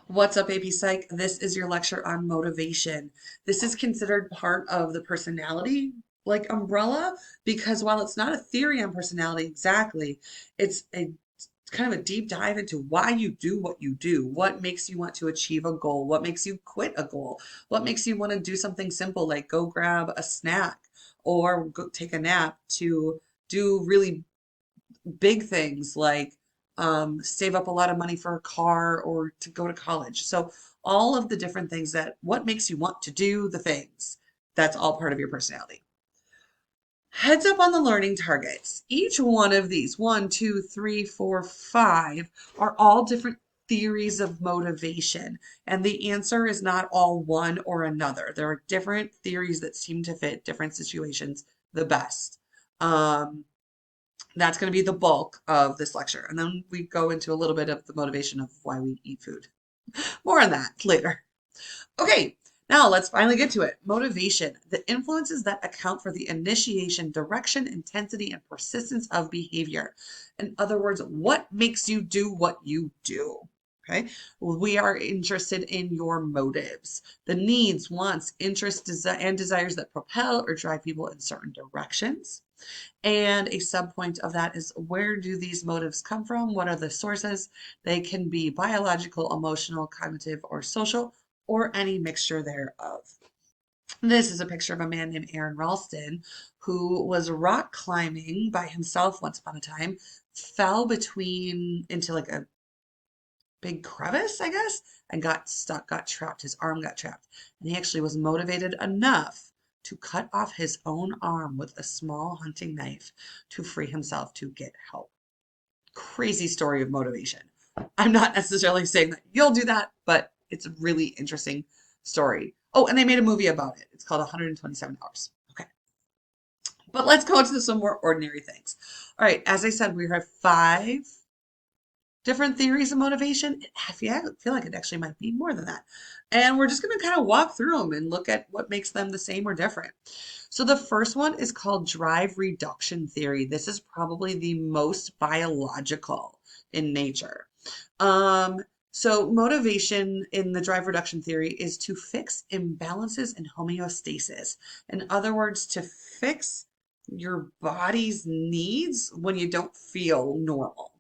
What's up, AP Psych? This is your lecture on motivation. This is considered part of the personality like umbrella because while it's not a theory on personality exactly, it's a kind of a deep dive into why you do what you do, what makes you want to achieve a goal, what makes you quit a goal, what makes you want to do something simple like go grab a snack or go take a nap to do really big things like save up a lot of money for a car or to go to college. So all of the different things that what makes you want to do the things, that's all part of your personality. Heads up on the learning targets. Each one of these, one, two, three, four, five, are all different theories of motivation. And the answer is not all one or another. There are different theories that seem to fit different situations the best. Um, that's going to be the bulk of this lecture. And then we go into a little bit of the motivation of why we eat food. More on that later. Okay, now let's finally get to it. Motivation, the influences that account for the initiation, direction, intensity, and persistence of behavior. In other words, what makes you do what you do? Okay, we are interested in your motives, the needs, wants, interests, and desires that propel or drive people in certain directions. And a subpoint of that is where do these motives come from? What are the sources? They can be biological, emotional, cognitive, or social, or any mixture thereof. This is a picture of a man named Aaron Ralston who was rock climbing by himself once upon a time, fell between into like a big crevice, I guess, and got stuck, got trapped. His arm got trapped. And he actually was motivated enough to cut off his own arm with a small hunting knife to free himself to get help. Crazy story of motivation. I'm not necessarily saying that you'll do that, but it's a really interesting story. Oh, and they made a movie about it. It's called 127 Hours. Okay. But let's go into some more ordinary things. All right, as I said, we have five different theories of motivation. I feel like it actually might be more than that. And we're just going to kind of walk through them and look at what makes them the same or different. So the first one is called drive reduction theory. This is probably the most biological in nature. Um, so motivation in the drive reduction theory is to fix imbalances in homeostasis. In other words, to fix your body's needs when you don't feel normal.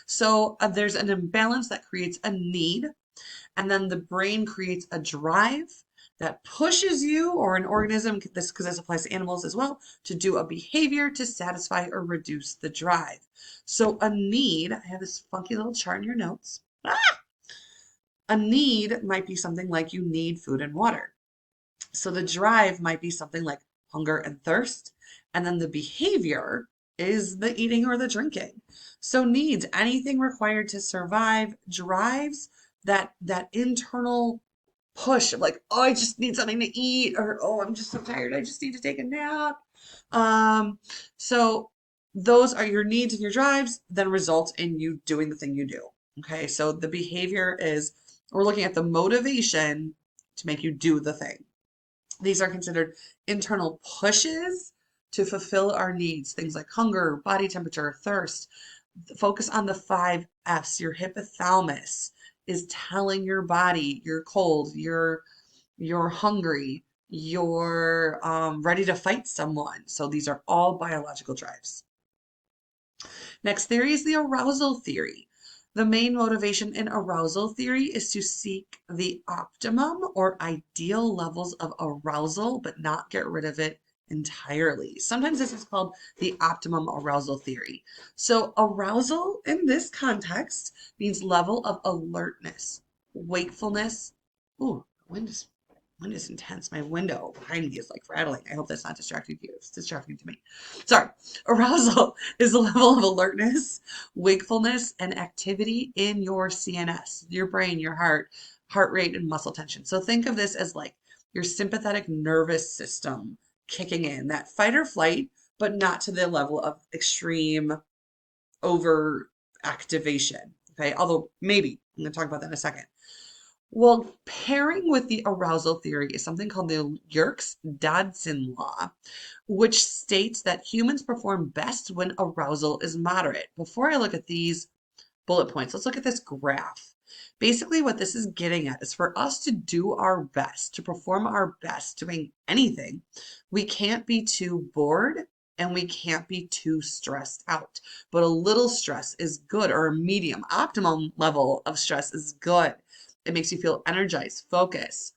So there's an imbalance that creates a need, and then the brain creates a drive that pushes you or an organism, this because this applies to animals as well, to do a behavior to satisfy or reduce the drive. So a need, I have this funky little chart in your notes. A need might be something like you need food and water. So the drive might be something like hunger and thirst. And then the behavior is the eating or the drinking. So needs, anything required to survive, drives that internal push of like, oh, I just need something to eat, or oh, I'm just so tired, I just need to take a nap. Um, so those are your needs and your drives, then result in you doing the thing you do. Okay, so the behavior is we're looking at the motivation to make you do the thing. These are considered internal pushes to fulfill our needs, things like hunger, body temperature, thirst. Focus on the five F's. Your hypothalamus is telling your body you're cold, you're hungry, you're ready to fight someone. So these are all biological drives. Next theory is the arousal theory. The main motivation in arousal theory is to seek the optimum or ideal levels of arousal, but not get rid of it entirely. Sometimes this is called the optimum arousal theory. So arousal in this context means level of alertness, wakefulness. Ooh, wind is intense. My window behind me is like rattling. I hope that's not distracting you. It's distracting to me. Sorry. Arousal is the level of alertness, wakefulness, and activity in your CNS, your brain, your heart rate, and muscle tension. So think of this as like your sympathetic nervous system kicking in, that fight or flight, but not to the level of extreme over activation. Okay, although maybe I'm going to talk about that in a second. Well, pairing with the arousal theory is something called the Yerkes-Dodson law, which states that humans perform best when arousal is moderate. Before I look at these bullet points, let's look at this graph. Basically, what this is getting at is for us to do our best, to perform our best doing anything, we can't be too bored and we can't be too stressed out. But a little stress is good, or a medium, optimum level of stress is good. It makes you feel energized, focused.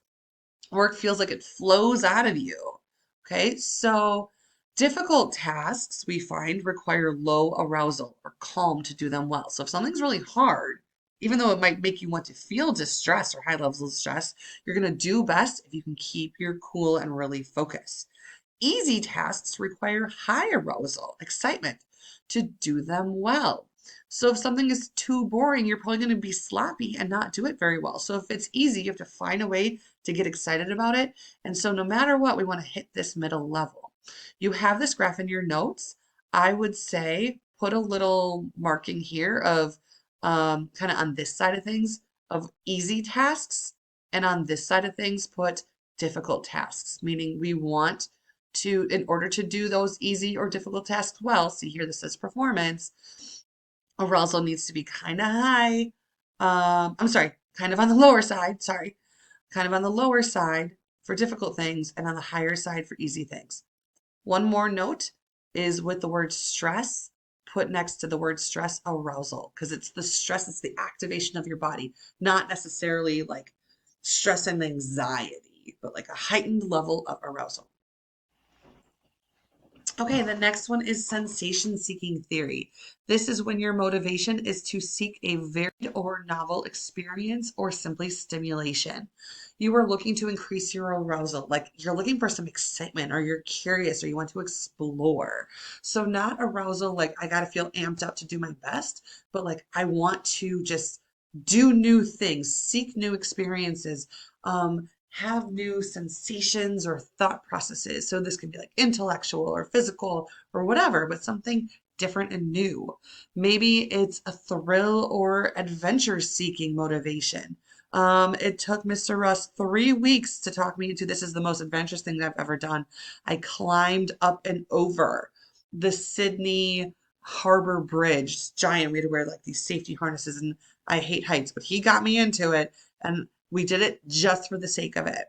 Work feels like it flows out of you. Okay, so difficult tasks we find require low arousal or calm to do them well. So if something's really hard, even though it might make you want to feel distress or high levels of stress, you're going to do best if you can keep your cool and really focus. Easy tasks require high arousal, excitement to do them well. So if something is too boring, you're probably going to be sloppy and not do it very well. So if it's easy, you have to find a way to get excited about it. And so no matter what, we want to hit this middle level. You have this graph in your notes. I would say put a little marking here of kind of on this side of things of easy tasks, and on this side of things, put difficult tasks, meaning we want to, in order to do those easy or difficult tasks well, see here, this says performance, arousal needs to be kind of high. I'm sorry, kind of on the lower side, sorry, kind of on the lower side for difficult things and on the higher side for easy things. One more note is with the word stress, put next to the word stress arousal, because it's the stress, it's the activation of your body, not necessarily like stress and anxiety, but like a heightened level of arousal. Okay, the next one is sensation seeking theory. This is when your motivation is to seek a varied or novel experience or simply stimulation. You are looking to increase your arousal, like you're looking for some excitement or you're curious or you want to explore. So, not arousal like I got to feel amped up to do my best, but like I want to just do new things, seek new experiences, have new sensations or thought processes. So this can be like intellectual or physical or whatever, but something different and new. Maybe it's a thrill or adventure seeking motivation. It took Mr. Russ 3 weeks to talk me into this is the most adventurous thing I've ever done. I climbed up and over the Sydney Harbor Bridge. It's giant. We had to wear like these safety harnesses, and I hate heights, but he got me into it, and we did it just for the sake of it.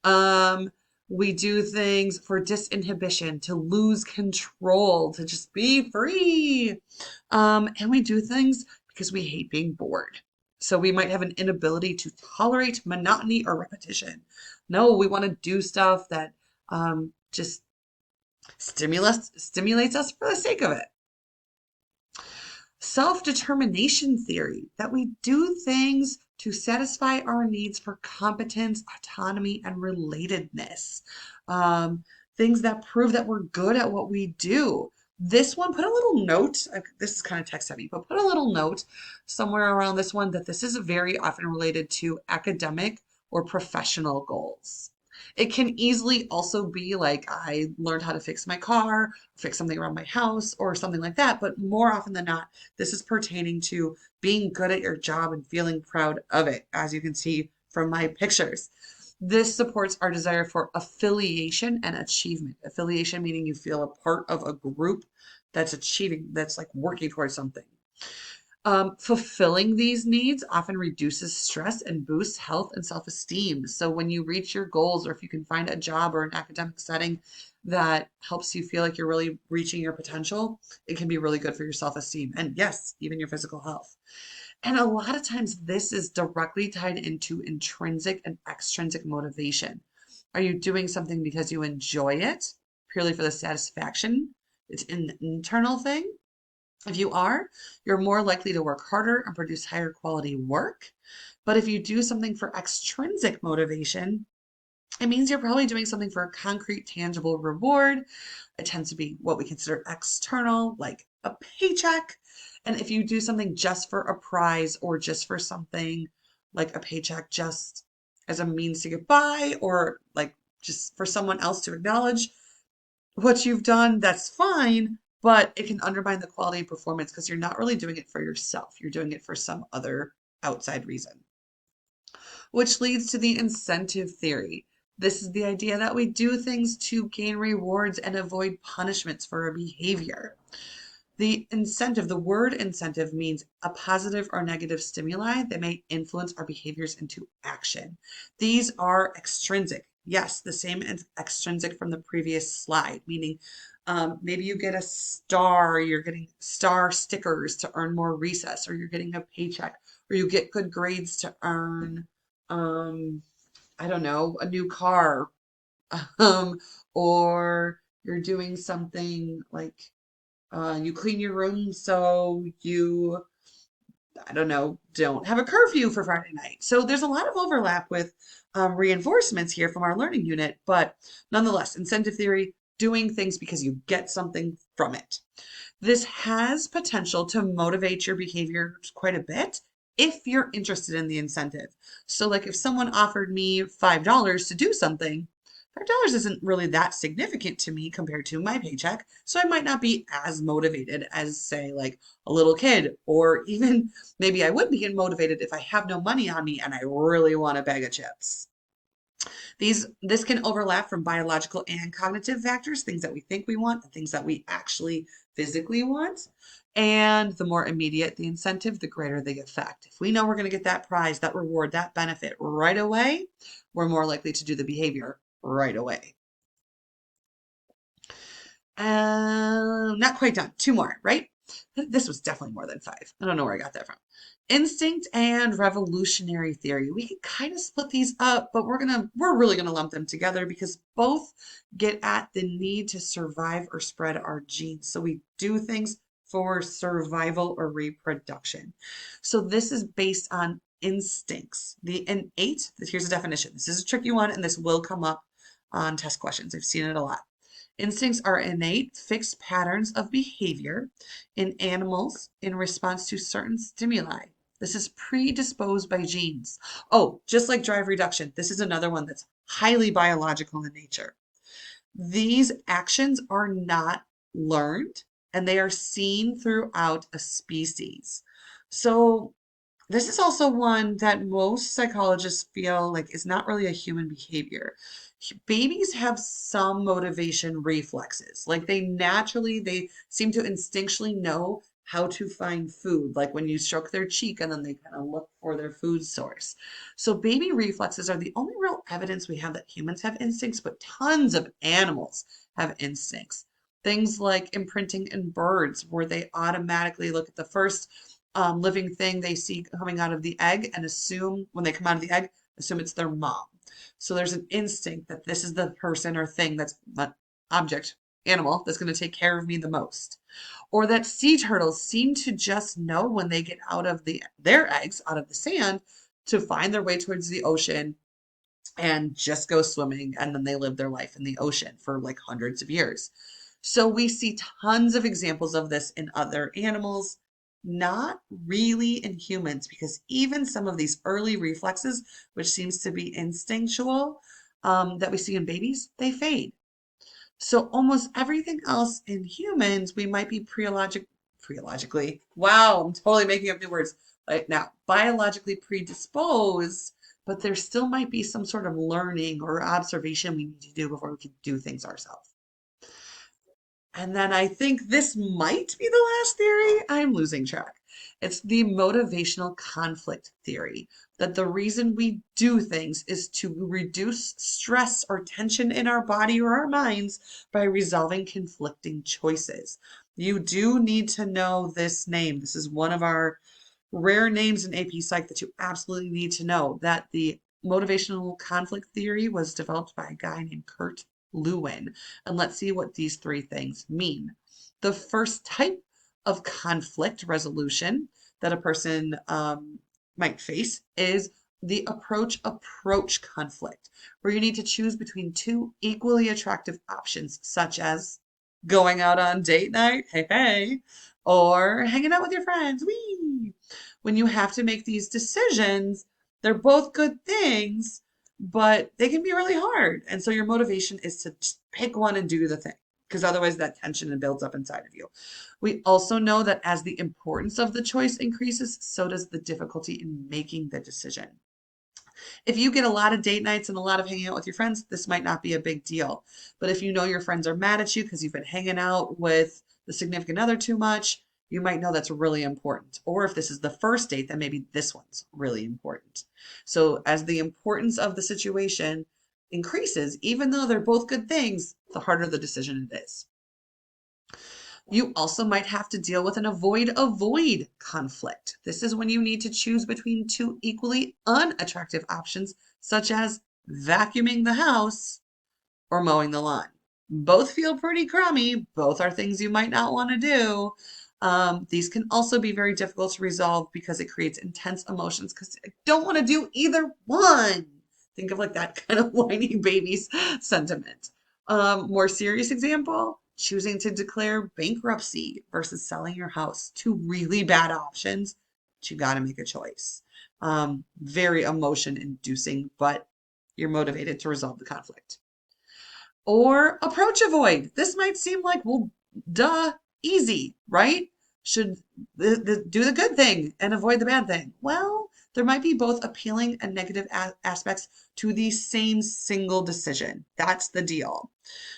Um, we do things for disinhibition, to lose control, to just be free. And we do things because we hate being bored. So we might have an inability to tolerate monotony or repetition. No, we want to do stuff that just stimulates us for the sake of it. Self-determination theory, that we do things to satisfy our needs for competence, autonomy, and relatedness. Um, Things that prove that we're good at what we do. This one, put a little note, this is kind of text heavy, but put a little note somewhere around this one that this is very often related to academic or professional goals. It can easily also be like I learned how to fix my car, fix something around my house, or something like that. But more often than not, this is pertaining to being good at your job and feeling proud of it, as you can see from my pictures. This supports our desire for affiliation and achievement. Affiliation meaning you feel a part of a group that's achieving, that's like working towards something. Fulfilling these needs often reduces stress and boosts health and self-esteem. So when you reach your goals, or if you can find a job or an academic setting that helps you feel like you're really reaching your potential, it can be really good for your self-esteem and yes, even your physical health. And a lot of times this is directly tied into intrinsic and extrinsic motivation. Are you doing something because you enjoy it, purely for the satisfaction? It's an internal thing. If you are, you're more likely to work harder and produce higher quality work. But if you do something for extrinsic motivation, it means you're probably doing something for a concrete, tangible reward. It tends to be what we consider external, like a paycheck. And if you do something just for a prize or just for something like a paycheck, just as a means to get by, or like just for someone else to acknowledge what you've done, that's fine, but it can undermine the quality of performance because you're not really doing it for yourself. You're doing it for some other outside reason, which leads to the incentive theory. This is the idea that we do things to gain rewards and avoid punishments for a behavior. The incentive, the word incentive means a positive or negative stimuli that may influence our behaviors into action. These are extrinsic. Yes, the same as extrinsic from the previous slide, meaning maybe you get a star, you're getting star stickers to earn more recess, or you're getting a paycheck, or you get good grades to earn, um, I don't know, a new car, um, or you're doing something like you clean your room so you, I don't know, don't have a curfew for Friday night. So there's a lot of overlap with reinforcements here from our learning unit, but nonetheless, incentive theory, doing things because you get something from it. This has potential to motivate your behavior quite a bit if you're interested in the incentive. So, like if someone offered me $5 to do something, $5 isn't really that significant to me compared to my paycheck. So I might not be as motivated as, say, like a little kid, or even maybe I would be motivated if I have no money on me and I really want a bag of chips. This can overlap from biological and cognitive factors, things that we think we want, and things that we actually physically want. And the more immediate the incentive, the greater the effect. If we know we're going to get that prize, that reward, that benefit right away, we're more likely to do the behavior right away. Not quite done. Two more, right? This was definitely more than five. I don't know where I got that from. Instinct and revolutionary theory. We can kind of split these up, but we're really gonna lump them together because both get at the need to survive or spread our genes. So we do things for survival or reproduction. So this is based on instincts. The innate, here's a definition. This is a tricky one, and this will come up on test questions. I've seen it a lot. Instincts are innate, fixed patterns of behavior in animals in response to certain stimuli. This is predisposed by genes. Oh, just like drive reduction, this is another one that's highly biological in nature. These actions are not learned and they are seen throughout a species. So this is also one that most psychologists feel like is not really a human behavior. Babies have some motivation reflexes. Like they seem to instinctually know how to find food, like when you stroke their cheek and then they kind of look for their food source. So baby reflexes are the only real evidence we have that humans have instincts, but tons of animals have instincts. Things like imprinting in birds, where they automatically look at the first living thing they see coming out of the egg and assume when they come out of the egg, assume it's their mom. So there's an instinct that this is the person or thing that's not object, animal that's going to take care of me the most. Or that sea turtles seem to just know when they get out of their eggs out of the sand to find their way towards the ocean and just go swimming, and then they live their life in the ocean for like hundreds of years. So we see tons of examples of this in other animals, not really in humans, because even some of these early reflexes, which seems to be instinctual, that we see in babies, they fade. So almost everything else in humans, we might be preologically, wow, I'm totally making up new words right now, biologically predisposed, but there still might be some sort of learning or observation we need to do before we can do things ourselves. And then I think this might be the last theory. I'm losing track. It's the motivational conflict theory, that the reason we do things is to reduce stress or tension in our body or our minds by resolving conflicting choices. You do need to know this name. This is one of our rare names in AP Psych that you absolutely need to know, that the motivational conflict theory was developed by a guy named Kurt Lewin. And let's see what these three things mean. The first type of conflict resolution that a person might face is the approach conflict, where you need to choose between two equally attractive options, such as going out on date night, hey, hey, or hanging out with your friends, wee. When you have to make these decisions, they're both good things, but they can be really hard. And so your motivation is to just pick one and do the thing, because otherwise that tension builds up inside of you. We also know that as the importance of the choice increases, so does the difficulty in making the decision. If you get a lot of date nights and a lot of hanging out with your friends, this might not be a big deal. But if you know your friends are mad at you because you've been hanging out with the significant other too much, you might know that's really important. Or if this is the first date, then maybe this one's really important. So as the importance of the situation increases, even though they're both good things, the harder the decision it is. You also might have to deal with an avoid conflict. This is when you need to choose between two equally unattractive options, such as vacuuming the house or mowing the lawn. Both feel pretty crummy. Both are things you might not want to do. These can also be very difficult to resolve because it creates intense emotions because I don't want to do either one. Think of like that kind of whiny baby's sentiment. More serious example, choosing to declare bankruptcy versus selling your house. Two really bad options, but you got to make a choice. Very emotion inducing, but you're motivated to resolve the conflict. Or approach avoid. This might seem like, well, duh, easy, right? Should do the good thing and avoid the bad thing. Well, there might be both appealing and negative aspects to the same single decision. That's the deal.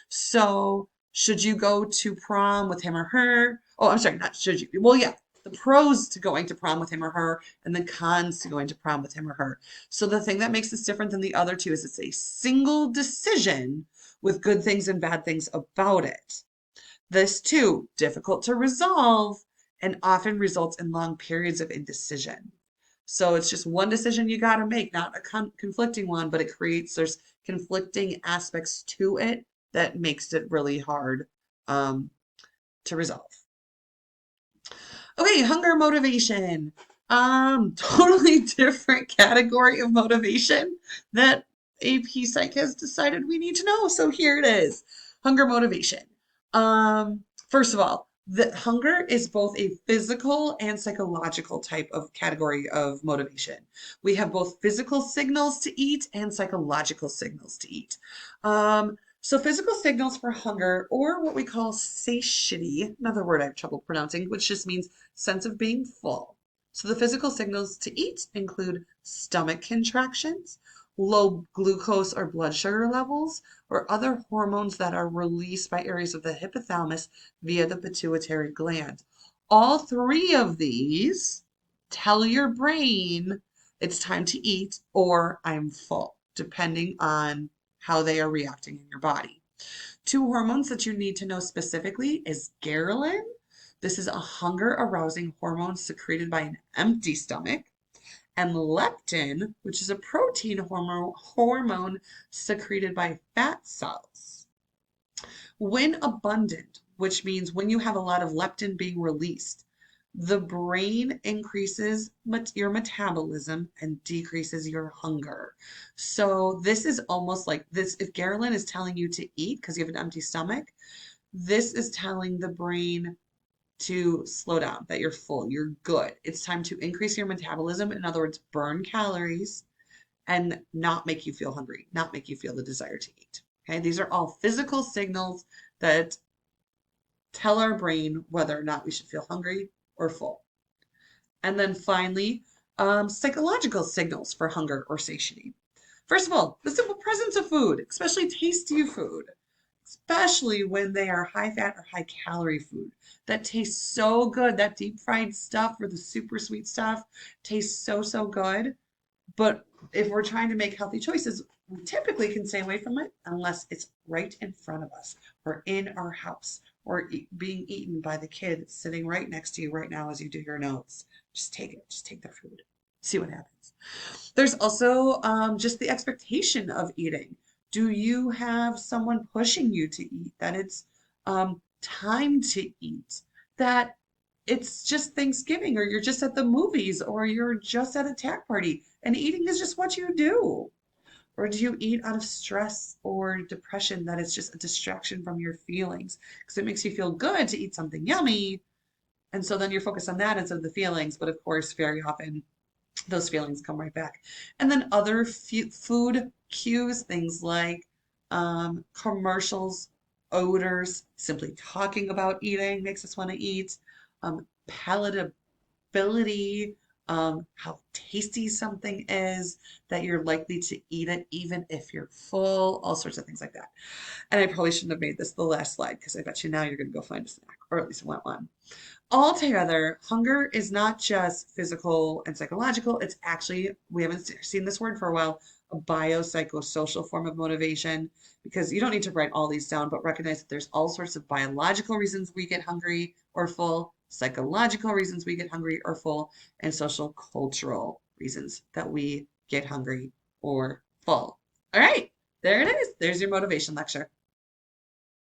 So, should you go to prom with him or her? Oh, I'm sorry, not should you. Well, yeah, the pros to going to prom with him or her and the cons to going to prom with him or her. So, the thing that makes this different than the other two is it's a single decision with good things and bad things about it. This too, difficult to resolve and often results in long periods of indecision. So it's just one decision you got to make, not a conflicting one, but there's conflicting aspects to it that makes it really hard um, to resolve. Okay, hunger motivation. Totally different category of motivation that AP Psych has decided we need to know. So here it is. Hunger motivation. First of all, the hunger is both a physical and psychological type of category of motivation. We have both physical signals to eat and psychological signals to eat. So physical signals for hunger, or what we call satiety, another word I have trouble pronouncing, which just means sense of being full. So the physical signals to eat include stomach contractions, low glucose or blood sugar levels, or other hormones that are released by areas of the hypothalamus via the pituitary gland. All three of these tell your brain it's time to eat or I'm full, depending on how they are reacting in your body. Two hormones that you need to know specifically is ghrelin. This is a hunger arousing hormone secreted by an empty stomach. And leptin, which is a protein hormone secreted by fat cells. When abundant, which means when you have a lot of leptin being released, the brain increases your metabolism and decreases your hunger. So this is almost like this. If ghrelin is telling you to eat because you have an empty stomach, this is telling the brain to slow down, that you're full, you're good. It's time to increase your metabolism. In other words, burn calories and not make you feel hungry, not make you feel the desire to eat. Okay, these are all physical signals that tell our brain whether or not we should feel hungry or full. And then finally, psychological signals for hunger or satiety. First of all, the simple presence of food, especially tasty food, especially when they are high fat or high calorie food. That tastes so good. That deep fried stuff or the super sweet stuff tastes so, so good. But if we're trying to make healthy choices, we typically can stay away from it unless it's right in front of us or in our house or being eaten by the kid sitting right next to you right now as you do your notes. Just take it. Just take their food. See what happens. There's also just the expectation of eating. Do you have someone pushing you to eat? That it's time to eat? That it's just Thanksgiving or you're just at the movies or you're just at a tag party and eating is just what you do? Or do you eat out of stress or depression that is just a distraction from your feelings? Because it makes you feel good to eat something yummy. And so then you're focused on that instead of the feelings. But of course, very often those feelings come right back. And then other food cues, things like commercials, odors, simply talking about eating makes us want to eat, palatability, how tasty something is, that you're likely to eat it even if you're full, all sorts of things like that. And I probably shouldn't have made this the last slide because I bet you now you're going to go find a snack, or at least want one. Altogether, hunger is not just physical and psychological. It's actually, we haven't seen this word for a while, a biopsychosocial form of motivation, because you don't need to write all these down, but recognize that there's all sorts of biological reasons we get hungry or full, psychological reasons we get hungry or full, and social cultural reasons that we get hungry or full. All right, there it is. There's your motivation lecture.